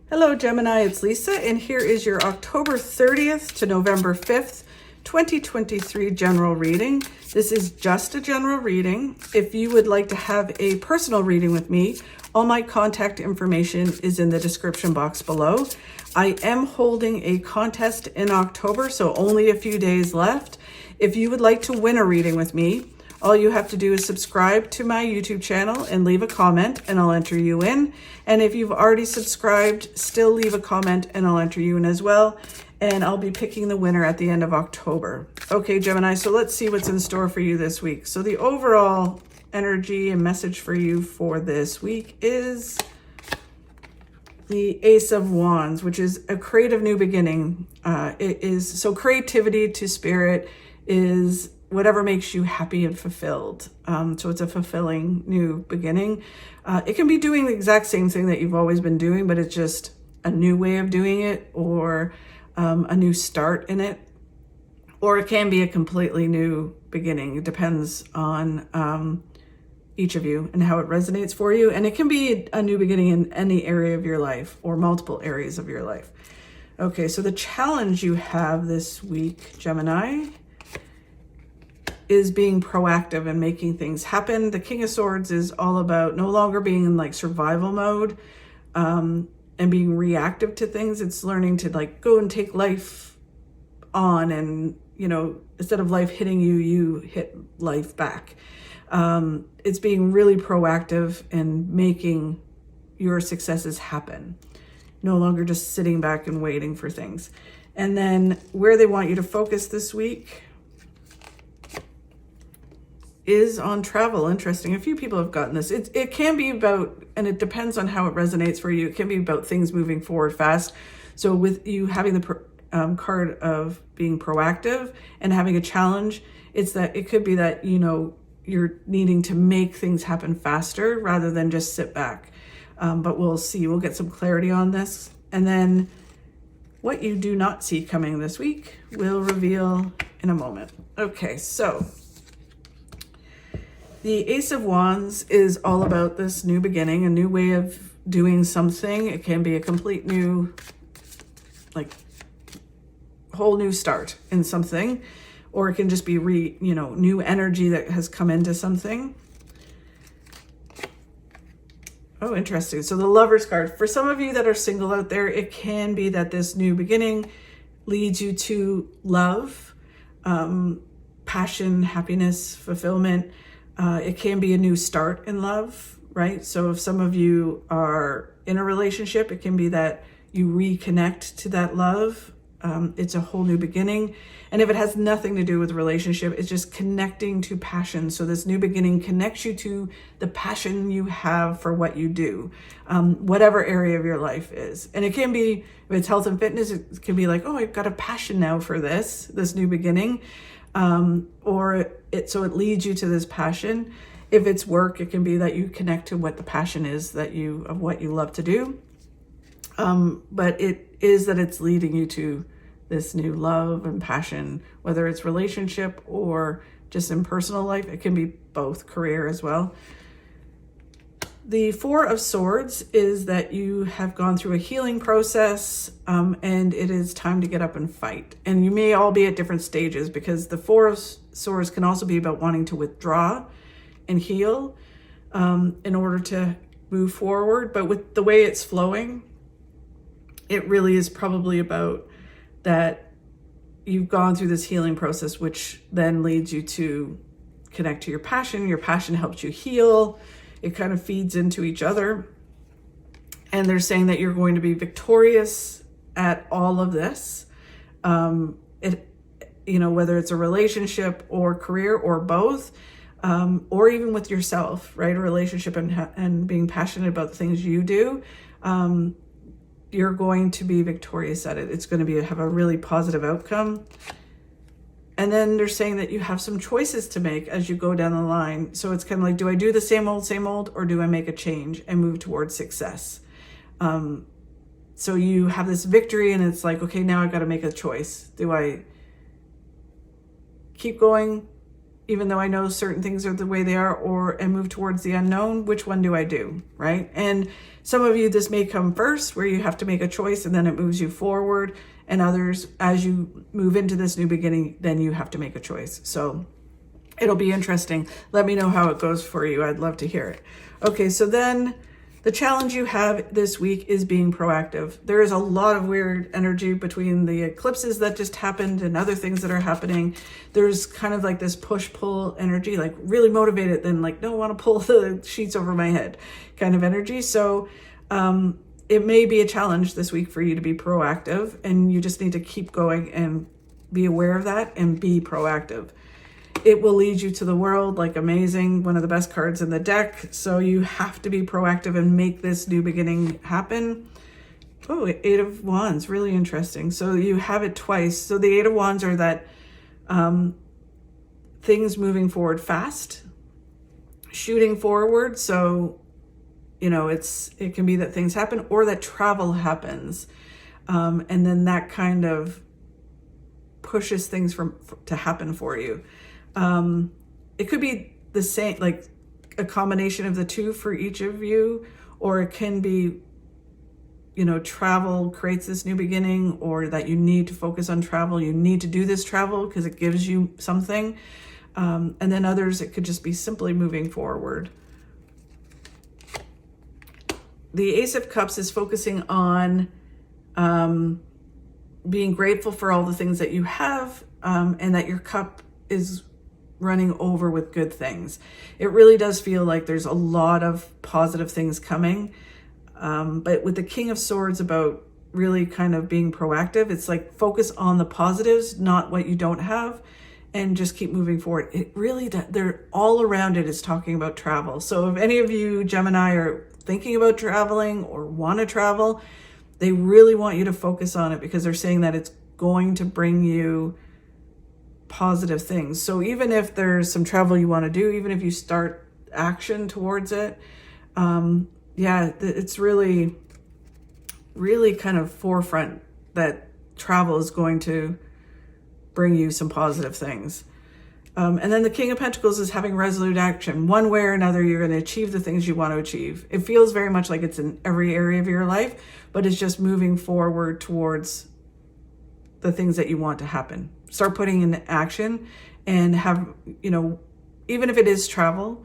Hello Gemini, it's Lisa, and here is your October 30th to November 5th, 2023 general reading. This is just a general reading. If you would like to have a personal reading with me, all my contact information is in the description box below. I am holding a contest in October, so only a few days left. If you would like to win a reading with me, all you have to do is subscribe to my YouTube channel and leave a comment and I'll enter you in. And if you've already subscribed, still leave a comment and I'll enter you in as well. And I'll be picking the winner at the end of October. Okay, Gemini, so let's see what's in store for you this week. So the overall energy and message for you for this week is the Ace of Wands, which is a creative new beginning. So creativity to spirit is whatever makes you happy and fulfilled. So it's a fulfilling new beginning. It can be doing the exact same thing that you've always been doing, but it's just a new way of doing it, or a new start in it. Or it can be a completely new beginning. It depends on each of you and how it resonates for you. And it can be a new beginning in any area of your life or multiple areas of your life. Okay, so the challenge you have this week, Gemini, is being proactive and making things happen. The King of Swords is all about no longer being in like survival mode and being reactive to things. It's learning to like go and take life on, and instead of life hitting you, you hit life back. It's being really proactive and making your successes happen. No longer just sitting back and waiting for things. And then where they want you to focus this week is on travel. Interesting. A few people have gotten this. It can be about, and it depends on how it resonates for you, it can be about things moving forward fast. So with you having the card of being proactive and having a challenge, it's that it could be that, you're needing to make things happen faster rather than just sit back. But we'll see. We'll get some clarity on this. And then what you do not see coming this week, we'll reveal in a moment. Okay, so the Ace of Wands is all about this new beginning, a new way of doing something. It can be a complete new, whole new start in something, or it can just be new energy that has come into something. Oh, interesting. So the Lover's card, for some of you that are single out there, it can be that this new beginning leads you to love, passion, happiness, fulfillment. It can be a new start in love, right? So if some of you are in a relationship, it can be that you reconnect to that love. It's a whole new beginning. And if it has nothing to do with relationship, it's just connecting to passion. So this new beginning connects you to the passion you have for what you do, whatever area of your life is. And it can be, if it's health and fitness, it can be like, oh, I've got a passion now for this new beginning. So it leads you to this passion. If it's work, it can be that you connect to what the passion is of what you love to do. But it is that it's leading you to this new love and passion, whether it's relationship or just in personal life. It can be both, career as well. The Four of Swords is that you have gone through a healing process, and it is time to get up and fight. And you may all be at different stages, because the Four of Swords can also be about wanting to withdraw and heal in order to move forward. But with the way it's flowing, it really is probably about that you've gone through this healing process, which then leads you to connect to your passion. Your passion helps you heal. It kind of feeds into each other. And they're saying that you're going to be victorious at all of this. Whether it's a relationship or career or both, or even with yourself, right? A relationship and being passionate about the things you do. You're going to be victorious at it. It's going to have a really positive outcome. And then they're saying that you have some choices to make as you go down the line. So it's kind of like, do I do the same old, or do I make a change and move towards success? So you have this victory, and it's like, okay, now I've got to make a choice. Do I keep going even though I know certain things are the way they are, and move towards the unknown? Which one do I do, right? And some of you, this may come first, where you have to make a choice and then it moves you forward. And others, as you move into this new beginning, then you have to make a choice. So it'll be interesting. Let me know how it goes for you. I'd love to hear it. Okay, so then the challenge you have this week is being proactive. There is a lot of weird energy between the eclipses that just happened and other things that are happening. There's kind of like this push-pull energy, like really motivated, then like, no, I want to pull the sheets over my head kind of energy. So it may be a challenge this week for you to be proactive, and you just need to keep going and be aware of that and be proactive. It will lead you to the world, like amazing, one of the best cards in the deck. So you have to be proactive and make this new beginning happen. Oh, Eight of Wands, really interesting. So you have it twice. So the Eight of Wands are that things moving forward fast, shooting forward. So, you know, it can be that things happen or that travel happens. And then that kind of pushes things to happen for you. It could be the same, like a combination of the two for each of you, or it can be, you know, travel creates this new beginning, or that you need to focus on travel. You need to do this travel because it gives you something. And then others, it could just be simply moving forward. The Ace of Cups is focusing on being grateful for all the things that you have, and that your cup is running over with good things. It really does feel like there's a lot of positive things coming. But with the King of Swords about really kind of being proactive, it's like focus on the positives, not what you don't have, and just keep moving forward. It really, they're all around it is talking about travel. So if any of you Gemini are thinking about traveling or want to travel, they really want you to focus on it, because they're saying that it's going to bring you positive things. So even if there's some travel you want to do, even if you start action towards it, it's really kind of forefront that travel is going to bring you some positive things. And then the King of Pentacles is having resolute action. One way or another, you're going to achieve the things you want to achieve. It feels very much like it's in every area of your life, but it's just moving forward towards the things that you want to happen. Start putting in action and have, you know, even if it is travel,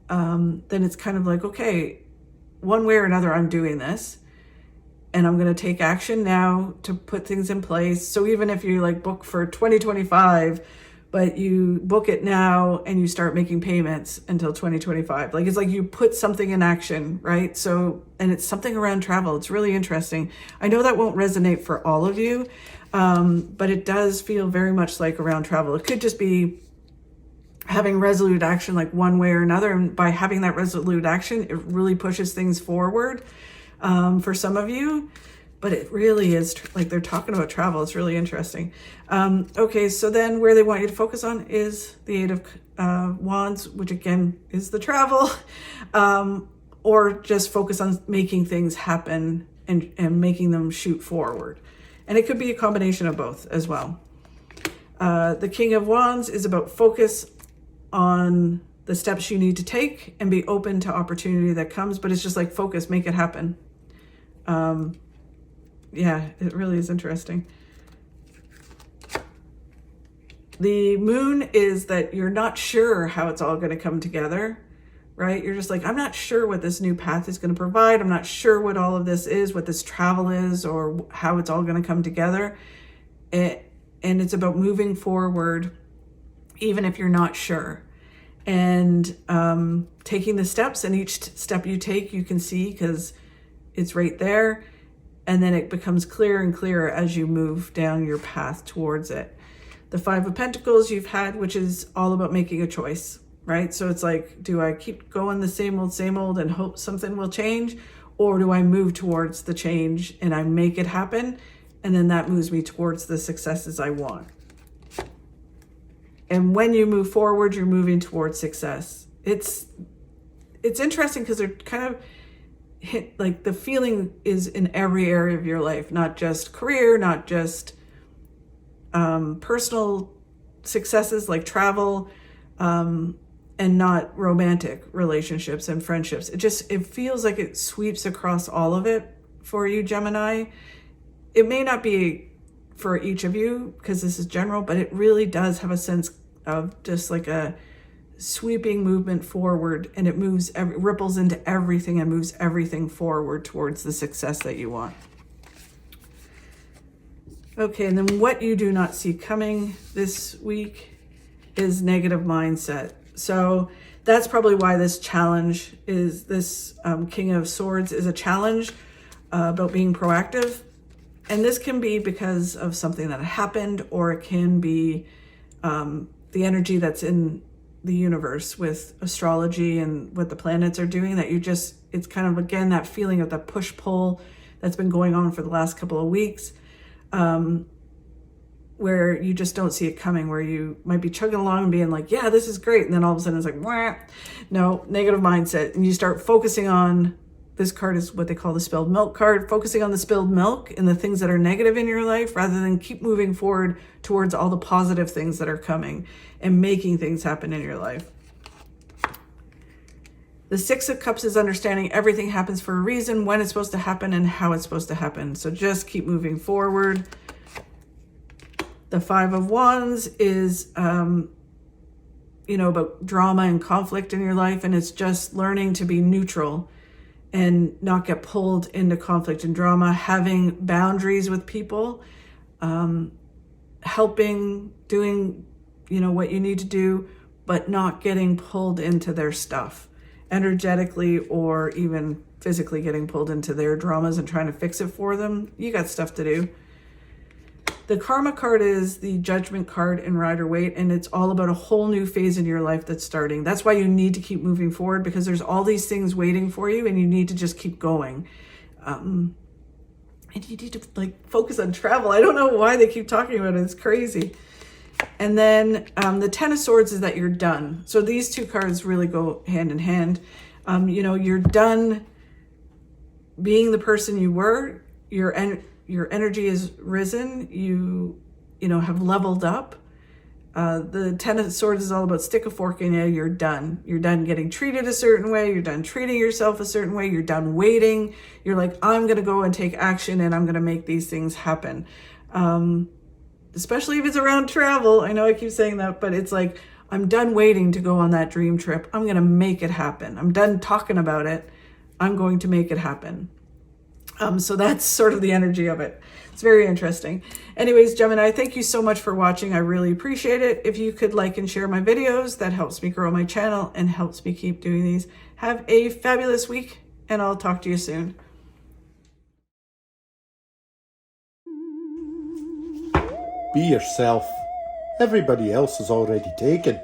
then it's kind of like, okay, one way or another, I'm doing this and I'm going to take action now to put things in place. So even if you like book for 2025, but you book it now and you start making payments until 2025, like it's like you put something in action, right? So, and it's something around travel. It's really interesting. I know that won't resonate for all of you, but it does feel very much like around travel. It could just be having resolute action, like one way or another. And by having that resolute action, it really pushes things forward for some of you. But it really is like they're talking about travel. It's really interesting. Okay, so then where they want you to focus on is the Eight of Wands, which again is the travel, or just focus on making things happen and making them shoot forward. And it could be a combination of both as well. The King of Wands is about focus on the steps you need to take and be open to opportunity that comes, but it's just like focus, make it happen. Yeah, it really is interesting. The Moon is that you're not sure how it's all going to come together, right? You're just like, I'm not sure what this new path is going to provide. I'm not sure what all of this is, what this travel is, or how it's all going to come together. And it's about moving forward, even if you're not sure. And taking the steps, and each step you take, you can see because it's right there. And then it becomes clearer and clearer as you move down your path towards it. The Five of Pentacles you've had, which is all about making a choice, right? So it's like, do I keep going the same old and hope something will change? Or do I move towards the change and I make it happen? And then that moves me towards the successes I want. And when you move forward, you're moving towards success. It's interesting because they're kind of hit, like the feeling is in every area of your life, not just career, not just personal successes like travel, and not romantic relationships and friendships. It feels like it sweeps across all of it for you, Gemini. It may not be for each of you because this is general, but it really does have a sense of just like a sweeping movement forward, and it ripples into everything and moves everything forward towards the success that you want. Okay, and then what you do not see coming this week is negative mindset. So that's probably why this challenge is this King of Swords is a challenge about being proactive. And this can be because of something that happened, or it can be the energy that's in the universe with astrology and what the planets are doing, that it's kind of, again, that feeling of the push-pull that's been going on for the last couple of weeks, where you just don't see it coming, where you might be chugging along and being like, yeah, this is great. And then all of a sudden it's like, wah. No, negative mindset. And you start focusing on, this card is what they call the spilled milk card, focusing on the spilled milk and the things that are negative in your life, rather than keep moving forward towards all the positive things that are coming and making things happen in your life. The Six of Cups is understanding everything happens for a reason, when it's supposed to happen and how it's supposed to happen. So just keep moving forward. The Five of Wands is, about drama and conflict in your life. And it's just learning to be neutral and not get pulled into conflict and drama, having boundaries with people, helping, doing, what you need to do, but not getting pulled into their stuff energetically, or even physically getting pulled into their dramas and trying to fix it for them. You got stuff to do. The Karma card is the Judgment card in Rider-Waite, and it's all about a whole new phase in your life that's starting. That's why you need to keep moving forward, because there's all these things waiting for you, and you need to just keep going. And you need to focus on travel. I don't know why they keep talking about it. It's crazy. And then the Ten of Swords is that you're done. So these two cards really go hand in hand. You're done being the person you were. Your energy is risen. You have leveled up. The Ten of Swords is all about stick a fork in you. You're done. You're done getting treated a certain way. You're done treating yourself a certain way. You're done waiting. You're like, I'm going to go and take action, and I'm going to make these things happen. Especially if it's around travel. I know I keep saying that, but it's like, I'm done waiting to go on that dream trip. I'm going to make it happen. I'm done talking about it. I'm going to make it happen. So that's sort of the energy of it. It's very interesting. Anyways, Gemini, thank you so much for watching. I really appreciate it. If you could like and share my videos, that helps me grow my channel and helps me keep doing these. Have a fabulous week, and I'll talk to you soon. Be yourself. Everybody else is already taken.